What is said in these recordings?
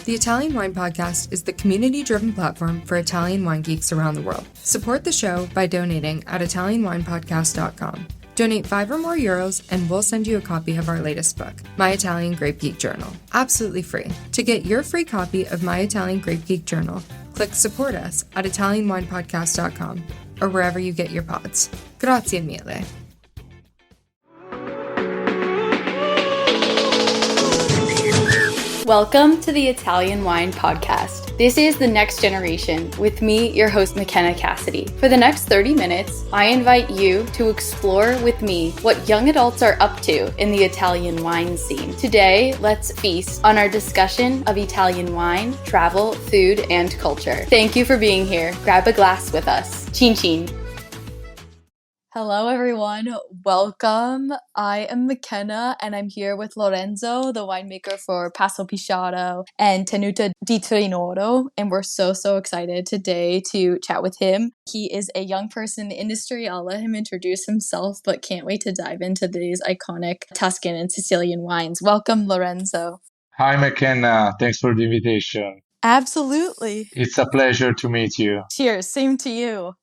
The Italian Wine Podcast is the community-driven platform for Italian wine geeks around the world. Support the show by donating at ItalianWinepodcast.com. Donate €5 or more and we'll send you a copy of our latest book, My Italian Grape Geek Journal, absolutely free. To get your free copy of My Italian Grape Geek Journal, click Support Us at ItalianWinepodcast.com or wherever you get your pods. Grazie mille. Welcome to the Italian Wine Podcast. This is the next generation with me, your host, McKenna Cassidy. For the next 30 minutes, I invite you to explore with me what young adults are up to in the Italian wine scene. Today, let's feast on our discussion of Italian wine, travel, food, and culture. Thank you for being here. Grab a glass with us. Chin chin. Hello, everyone. Welcome. I am McKenna, and I'm here with Lorenzo, the winemaker for Passopisciaro and Tenuta di Trinoro, and we're so excited today to chat with him. He is a young person in the industry. I'll let him introduce himself, but can't wait to dive into these iconic Tuscan and Sicilian wines. Welcome, Lorenzo. Hi, McKenna. Thanks for the invitation. Absolutely. It's a pleasure to meet you. Cheers. Same to you.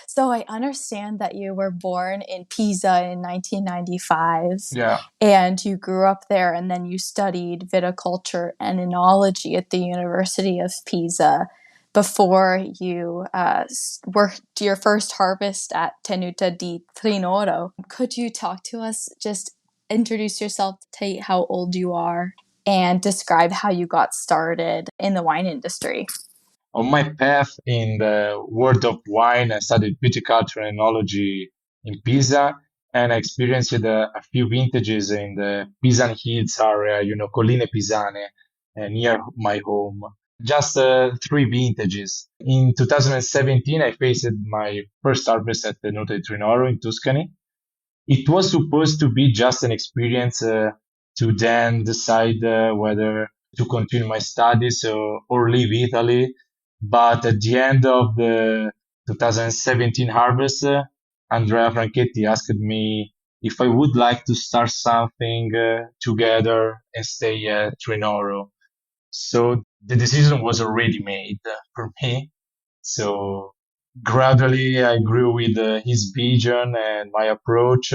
So I understand that you were born in Pisa in 1995. Yeah. And you grew up there, and then you studied viticulture and oenology at the University of Pisa before you worked your first harvest at Tenuta di Trinoro. Could you talk to us, just introduce yourself, tell you how old you are, and describe how you got started in the wine industry? On my path in the world of wine, I studied viticulture and oenology in Pisa, and I experienced a few vintages in the Pisan Hills area, Colline Pisane, near my home. Just 3 vintages. In 2017, I faced my first harvest at the Tenuta di Trinoro in Tuscany. It was supposed to be just an experience to then decide whether to continue my studies or leave Italy. But at the end of the 2017 harvest, Andrea Franchetti asked me if I would like to start something together and stay at Trinoro. So the decision was already made for me. So gradually I grew with his vision and my approach.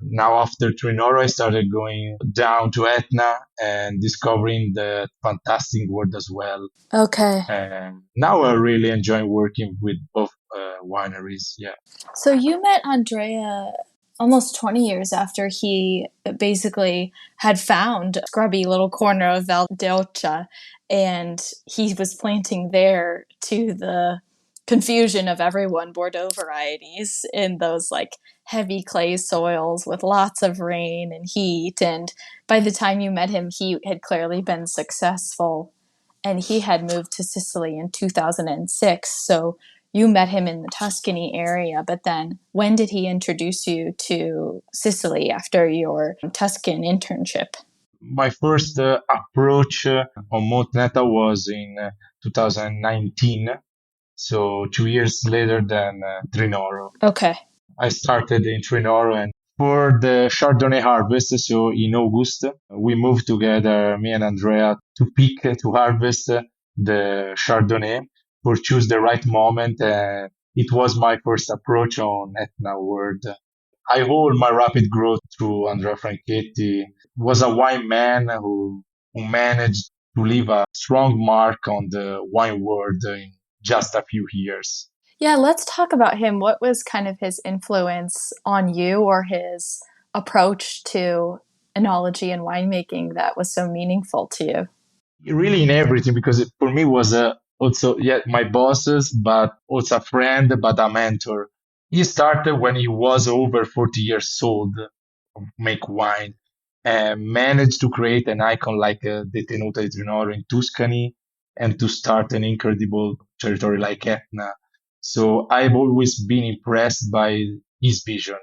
Now after Trinoro, I started going down to Etna and discovering the fantastic world as well. Okay. And now I really enjoy working with both wineries. Yeah. So you met Andrea almost 20 years after he basically had found a scrubby little corner of Val d'Ocha, and he was planting there, to the confusion of everyone, Bordeaux varieties in those like heavy clay soils with lots of rain and heat. And by the time you met him, he had clearly been successful, and he had moved to Sicily in 2006. So you met him in the Tuscany area, but then when did he introduce you to Sicily after your Tuscan internship? My first approach on Montenetta was in 2019, so 2 years later than Trinoro. Okay. I started in Trinoro, and for the Chardonnay harvest, so in August, we moved together, me and Andrea, to harvest the Chardonnay, for choose the right moment. It was my first approach on Etna world. I owe my rapid growth to Andrea Franchetti. Was a wine man who managed to leave a strong mark on the wine world in just a few years. Yeah, let's talk about him. What was kind of his influence on you, or his approach to enology and winemaking that was so meaningful to you? Really in everything, because it, for me, was also my bosses, but also a friend, but a mentor. He started when he was over 40 years old, make wine, and managed to create an icon like the Tenuta di Trinoro in Tuscany, and to start an incredible territory like Etna. So I've always been impressed by his vision.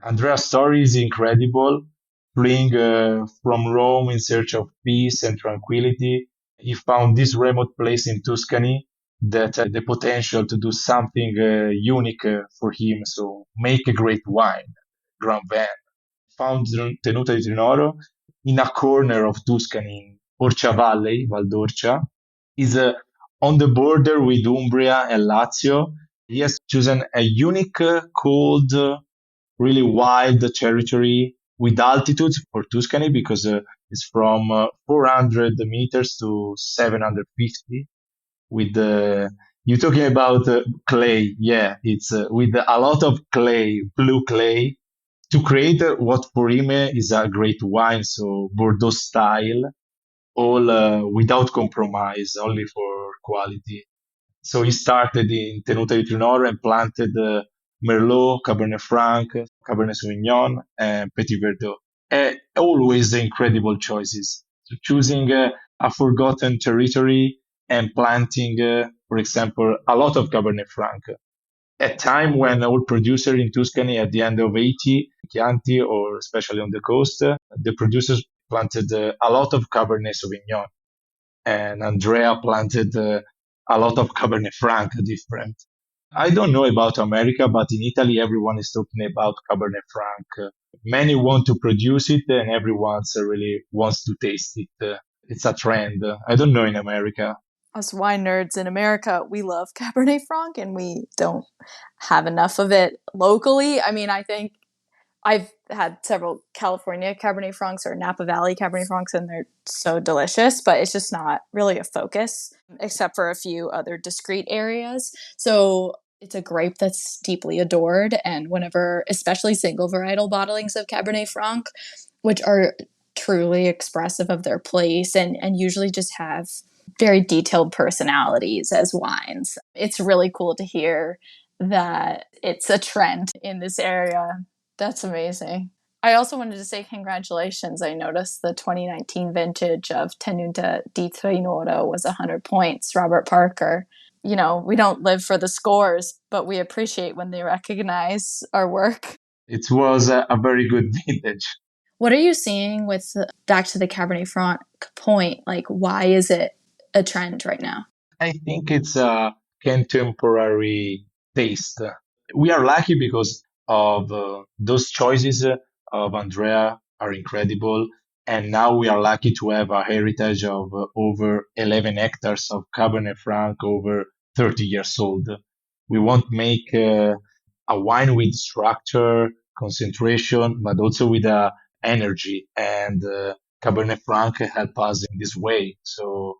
Andrea's story is incredible. Fleeing from Rome in search of peace and tranquility, he found this remote place in Tuscany that had the potential to do something unique for him. So make a great wine, Grand Vin. Found Tenuta di Trinoro in a corner of Tuscany, Orcia Valley, Val d'Orcia, is on the border with Umbria and Lazio. He has chosen a unique, cold, really wild territory with altitudes for Tuscany because it's from 400 meters to 750 with you're talking about clay. Yeah, it's with a lot of clay, blue clay, to create what for him is a great wine, so Bordeaux style, all without compromise, only for quality. So he started in Tenuta di Trinoro and planted Merlot, Cabernet Franc, Cabernet Sauvignon, and Petit Verdot. Always incredible choices. So choosing a forgotten territory and planting, for example, a lot of Cabernet Franc. At time when all producers in Tuscany at the end of 80, Chianti, or especially on the coast, the producers planted a lot of Cabernet Sauvignon, and Andrea planted a lot of Cabernet Franc different. I don't know about America, but in Italy, everyone is talking about Cabernet Franc. Many want to produce it, and everyone really wants to taste it. It's a trend. I don't know in America. Us wine nerds in America, we love Cabernet Franc and we don't have enough of it locally. I mean, I think I've had several California Cabernet Francs or Napa Valley Cabernet Francs, and they're so delicious, but it's just not really a focus, except for a few other discrete areas. So it's a grape that's deeply adored. And whenever, especially single varietal bottlings of Cabernet Franc, which are truly expressive of their place and usually just have very detailed personalities as wines, it's really cool to hear that it's a trend in this area. That's amazing. I also wanted to say congratulations. I noticed the 2019 vintage of Tenuta di Trinoro was 100 points. Robert Parker. You know, we don't live for the scores, but we appreciate when they recognize our work. It was a very good vintage. What are you seeing with, back to the Cabernet Franc point, like why is it a trend right now? I think it's a contemporary taste. We are lucky because of those choices of Andrea are incredible. And now we are lucky to have a heritage of over 11 hectares of Cabernet Franc over 30 years old. We won't make a wine with structure, concentration, but also with energy. And Cabernet Franc help us in this way. So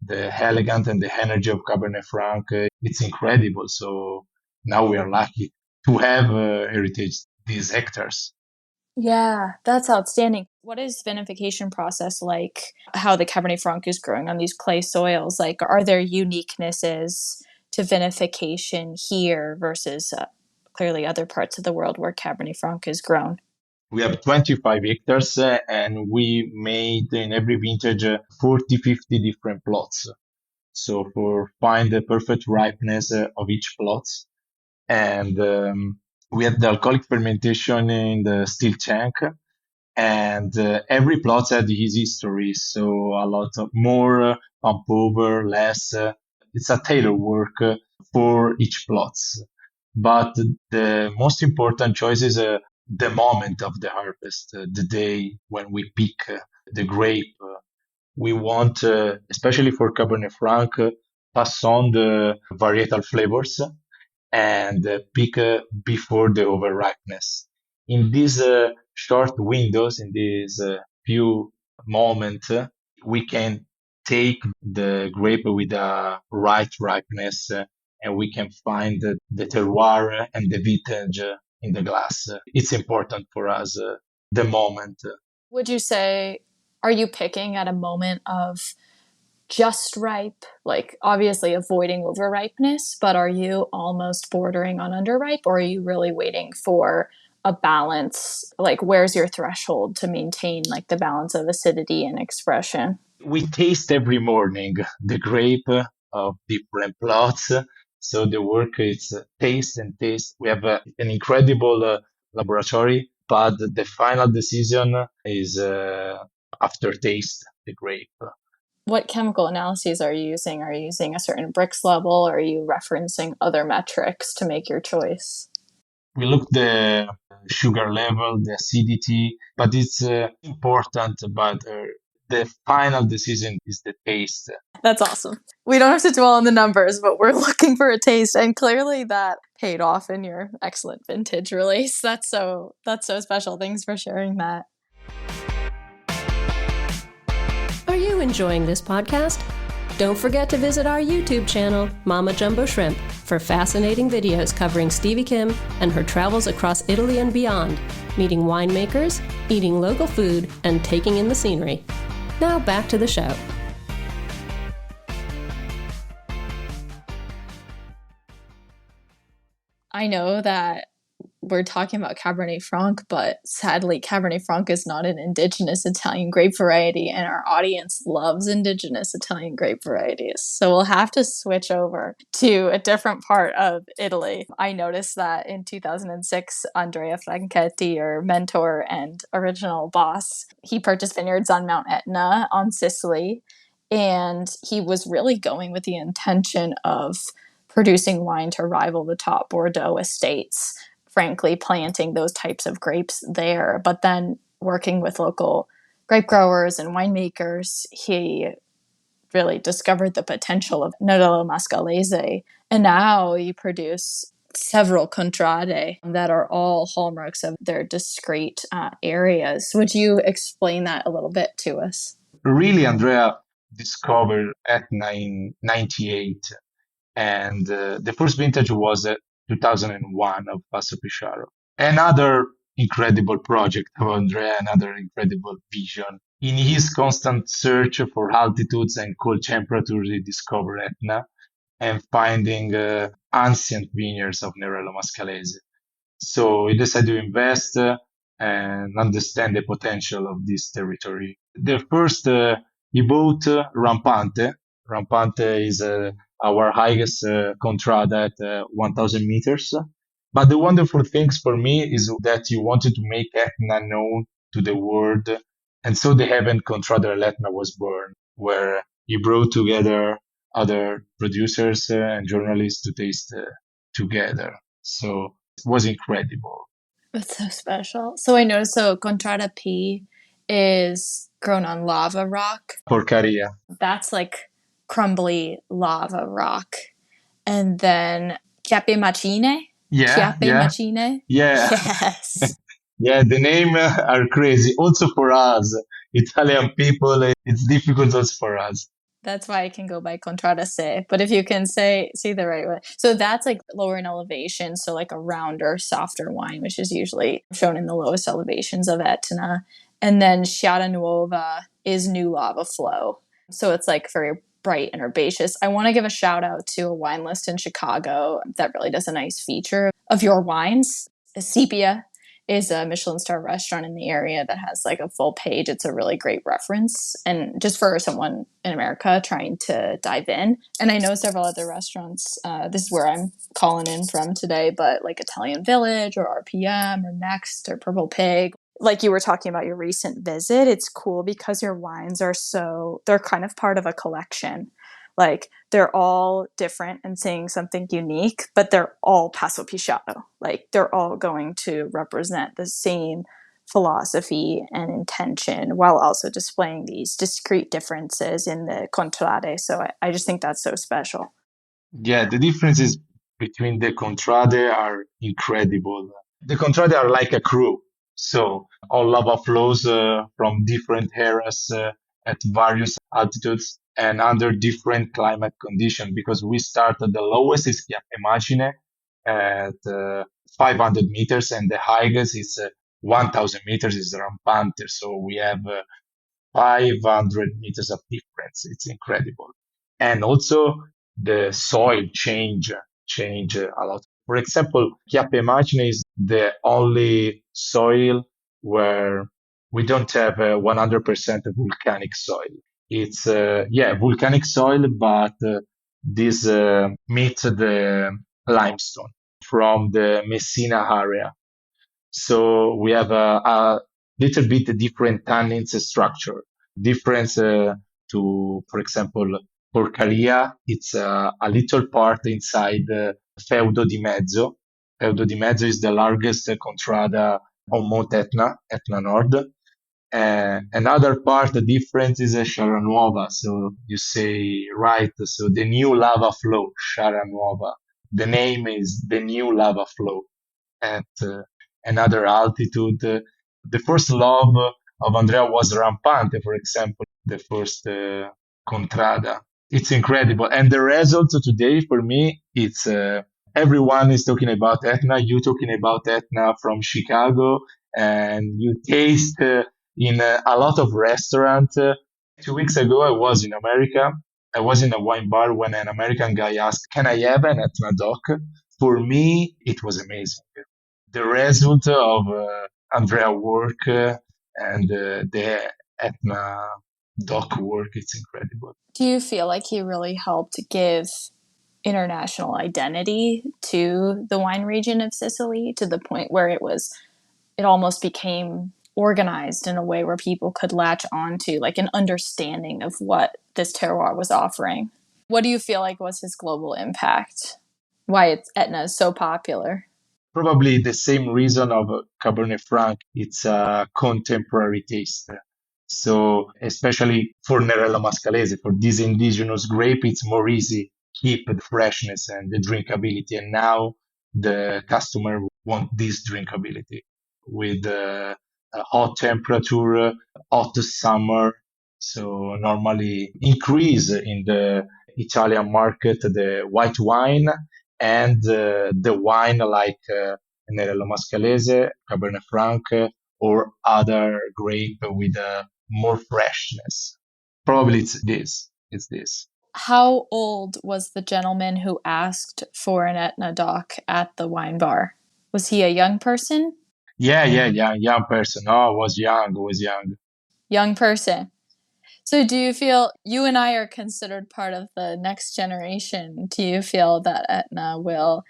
the elegance and the energy of Cabernet Franc, it's incredible. So now we are lucky to have heritage these hectares. Yeah, that's outstanding. What is vinification process like? How the Cabernet Franc is growing on these clay soils? Like, are there uniquenesses to vinification here versus clearly other parts of the world where Cabernet Franc is grown? We have 25 hectares and we made in every vintage 40, 50 different plots. So for find the perfect ripeness of each plot. And we had the alcoholic fermentation in the steel tank, and every plot had his history. So a lot of more pump over, less. It's a tailor work for each plot. But the most important choice is the moment of the harvest, the day when we pick the grape. We want, especially for Cabernet Franc, pass on the varietal flavors and pick before the overripeness. In these short windows, in these few moments, we can take the grape with a right ripeness and we can find the terroir and the vintage in the glass. It's important for us, the moment. Would you say, are you picking at a moment of just ripe, like obviously avoiding overripeness, but are you almost bordering on underripe, or are you really waiting for a balance? Like, where's your threshold to maintain like the balance of acidity and expression? We taste every morning the grape of different plots. So the work is taste and taste. We have an incredible laboratory, but the final decision is aftertaste, the grape. What chemical analyses are you using? Are you using a certain Brix level, or are you referencing other metrics to make your choice? We look the sugar level, the acidity, but it's important. But the final decision is the taste. That's awesome. We don't have to dwell on the numbers, but we're looking for a taste, and clearly that paid off in your excellent vintage release. That's so special. Thanks for sharing that. Are you enjoying this podcast? Don't forget to visit our YouTube channel, Mama Jumbo Shrimp, for fascinating videos covering Stevie Kim and her travels across Italy and beyond, meeting winemakers, eating local food, and taking in the scenery. Now back to the show. I know that we're talking about Cabernet Franc, but sadly, Cabernet Franc is not an indigenous Italian grape variety, and our audience loves indigenous Italian grape varieties. So we'll have to switch over to a different part of Italy. I noticed that in 2006, Andrea Franchetti, your mentor and original boss, he purchased vineyards on Mount Etna on Sicily, and he was really going with the intention of producing wine to rival the top Bordeaux estates, frankly, planting those types of grapes there. But then working with local grape growers and winemakers, he really discovered the potential of Nerello Mascalese. And now you produce several contrade that are all hallmarks of their discrete areas. Would you explain that a little bit to us? Really, Andrea discovered Etna in 98. And the first vintage was 2001 of Passopisciaro. Another incredible project of Andrea, another incredible vision. In his constant search for altitudes and cold temperatures, he discovered Etna and finding ancient vineyards of Nerello Mascalese. So he decided to invest and understand the potential of this territory. The first, he bought Rampante. Rampante is our highest contrade at 1,000 meters. But the wonderful things for me is that you wanted to make Etna known to the world. And so the Heaven Contrade Etna was born, where he brought together other producers and journalists to taste together. So it was incredible. That's so special. So I noticed, Contrada P is grown on lava rock. Porcaria. That's like crumbly lava rock. And then Chiappe Macine. Yeah. Macine. Yeah. Yes. Yeah, the names are crazy. Also for us, Italian people, it's difficult also for us. That's why I can go by Contrada Se. But if you can say the right way. So that's like lower in elevation. So like a rounder, softer wine, which is usually shown in the lowest elevations of Etna. And then Sciara Nuova is new lava flow. So it's like very bright and herbaceous. I want to give a shout out to a wine list in Chicago that really does a nice feature of your wines. Sepia is a Michelin star restaurant in the area that has like a full page. It's a really great reference. And just for someone in America trying to dive in. And I know several other restaurants. This is where I'm calling in from today, but like Italian Village or RPM or Next or Purple Pig. Like you were talking about your recent visit, it's cool because your wines are they're kind of part of a collection. Like they're all different and saying something unique, but they're all Passopisciaro. Like they're all going to represent the same philosophy and intention while also displaying these discrete differences in the contrade. So I just think that's so special. Yeah, the differences between the contrade are incredible. The contrade are like a crew. So all lava flows from different areas at various altitudes and under different climate conditions, because we start at the lowest is Chiappe Macine at 500 meters and the highest is 1,000 meters is Rampante. So we have 500 meters of difference. It's incredible. And also the soil change a lot. For example, Chiappe Macine is the only soil where we don't have 100% volcanic soil. It's volcanic soil, but this meets the limestone from the Messina area. So we have a little bit different tannins structure. Difference to, for example, Porcaria, it's a little part inside Feudo di Mezzo. Feudo di Mezzo is the largest contrada on Mount Etna, Etna Nord. Another part, the difference is a Sciara Nuova. So you say right. So the new lava flow, Sciara Nuova. The name is the new lava flow at another altitude. The first love of Andrea was Rampante, for example, the first contrada. It's incredible. And the result today for me, it's everyone is talking about Etna. You talking about Etna from Chicago, and you taste in a lot of restaurants. 2 weeks ago, I was in America. I was in a wine bar when an American guy asked, "Can I have an Etna doc?" For me, it was amazing. The result of Andrea work and the Etna doc work, it's incredible. Do you feel like he really helped give international identity to the wine region of Sicily to the point where it almost became organized in a way where people could latch onto like an understanding of what this terroir was offering? What do you feel like was his global impact? Why Etna is so popular? Probably the same reason of Cabernet Franc. It's a contemporary taste. So especially for Nerello Mascalese, for this indigenous grape, it's more easy keep the freshness and the drinkability. And now the customer want this drinkability with a hot temperature, hot summer. So normally increase in the Italian market the white wine and the wine like Nerello Mascalese, Cabernet Franc, or other grape with more freshness. Probably it's this. It's this. How old was the gentleman who asked for an Etna doc at the wine bar? Was he a young person? Yeah, young person. Oh, was young. Young person. So do you feel you and I are considered part of the next generation? Do you feel that Etna will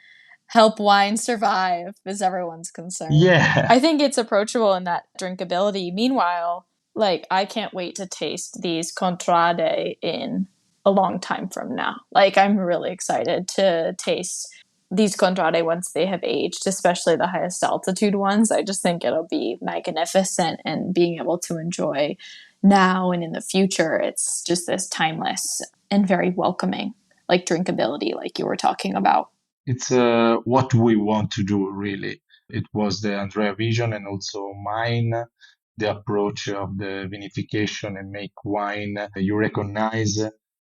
help wine survive is everyone's concern? Yeah. I think it's approachable in that drinkability. Meanwhile, like I can't wait to taste these contrade in a long time from now. Like I'm really excited to taste these contrade once they have aged, especially the highest altitude ones. I just think it'll be magnificent, and being able to enjoy now and in the future, it's just this timeless and very welcoming, like drinkability, like you were talking about. It's what we want to do, really. It was the Andrea vision and also mine, the approach of the vinification and make wine you recognize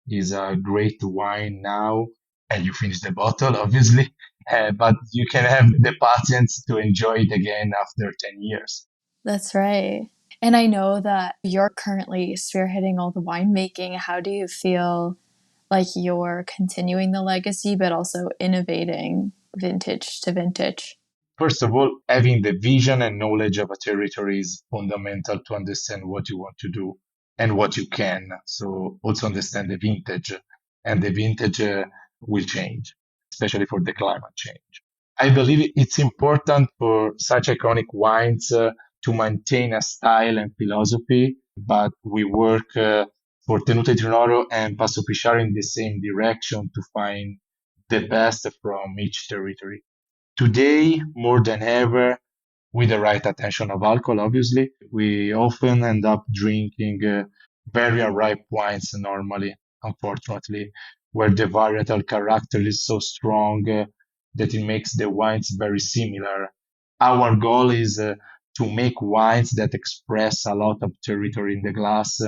is a great wine now, and you finish the bottle, obviously, but you can have the patience to enjoy it again after 10 years. That's right. And I know that you're currently spearheading all the winemaking. How do you feel like you're continuing the legacy, but also innovating vintage to vintage? First of all, having the vision and knowledge of a territory is fundamental to understand what you want to do and what you can. So also understand the vintage, and the vintage will change, especially for the climate change. I believe it's important for such iconic wines to maintain a style and philosophy, but we work for Tenuta di Trinoro and Passopisciaro in the same direction to find the best from each territory. Today, more than ever, with the right attention of alcohol, obviously, we often end up drinking very unripe wines normally, unfortunately, where the varietal character is so strong that it makes the wines very similar. Our goal is to make wines that express a lot of territory in the glass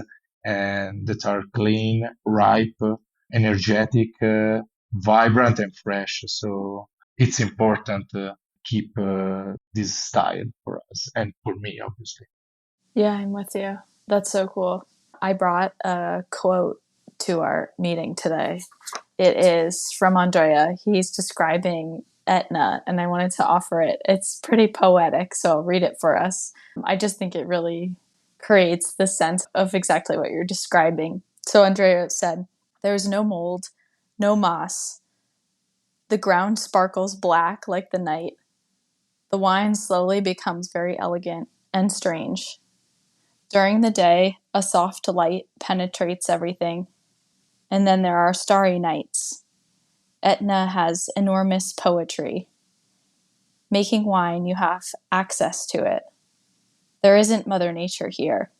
and that are clean, ripe, energetic, vibrant, and fresh. So it's important to keep this style for us and for me, obviously. Yeah, I'm with you. That's so cool. I brought a quote to our meeting today. It is from Andrea. He's describing Etna, and I wanted to offer it. It's pretty poetic, so I'll read it for us. I just think it really creates the sense of exactly what you're describing. So Andrea said, "There's no mold, no moss. The ground sparkles black like the night. The wine slowly becomes very elegant and strange. During the day, a soft light penetrates everything, and then there are starry nights. Etna has enormous poetry. Making wine, you have access to it. There isn't Mother Nature here.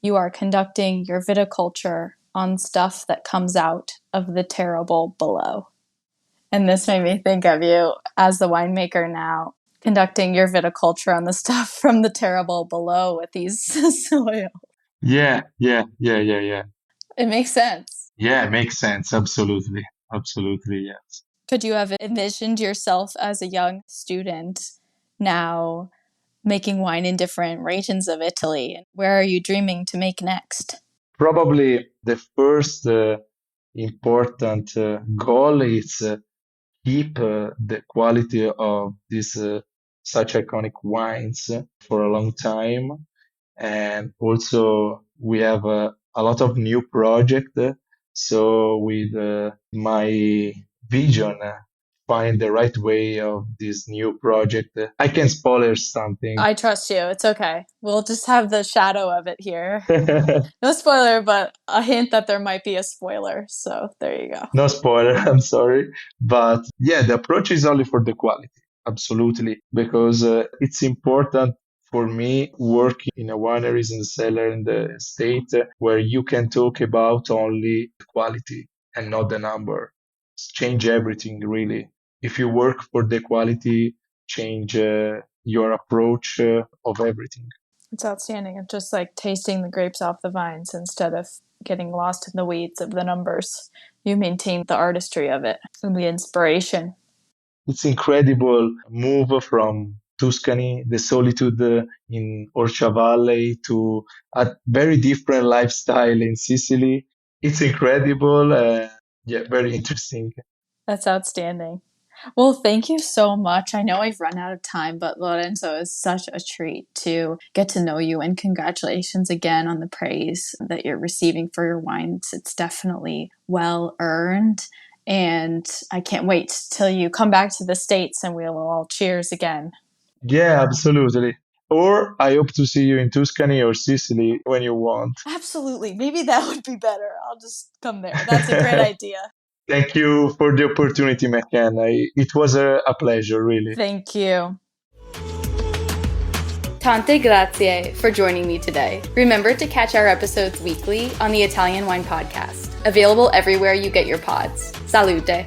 you are conducting your viticulture on stuff that comes out of the terrible below. And this made me think of you as the winemaker now, conducting your viticulture on the stuff from the terrible below with these soil. Yeah. It makes sense. Yeah, makes sense. Absolutely. Absolutely, yes. Could you have envisioned yourself as a young student now making wine in different regions of Italy? Where are you dreaming to make next? Probably the first important goal is keep the quality of these such iconic wines for a long time. And also we have a lot of new projects. So with my vision, find the right way of this new project. I can spoiler something. I trust you. It's okay. We'll just have the shadow of it here. No spoiler, but a hint that there might be a spoiler. So there you go. No spoiler, I'm sorry. But yeah, the approach is only for the quality. Absolutely. Because it's important for me working in a wineries and cellar in the state where you can talk about only the quality and not the number. Change everything, really. If you work for the quality, change your approach of everything. It's outstanding. It's just like tasting the grapes off the vines instead of getting lost in the weeds of the numbers. You maintain the artistry of it and the inspiration. It's incredible move from Tuscany, the solitude in Orcia Valley, to a very different lifestyle in Sicily. It's incredible. Yeah, very interesting. That's outstanding. Well, thank you so much. I know I've run out of time, but Lorenzo, is such a treat to get to know you, and congratulations again on the praise that you're receiving for your wines. It's definitely well earned, and I can't wait till you come back to the States and we'll all cheers again. Yeah, absolutely. Or I hope to see you in Tuscany or Sicily when you want. Absolutely. Maybe that would be better. I'll just come there. That's a great idea. Thank you for the opportunity, McKenna. It was a pleasure, really. Thank you. Tante grazie for joining me today. Remember to catch our episodes weekly on the Italian Wine Podcast, available everywhere you get your pods. Salute!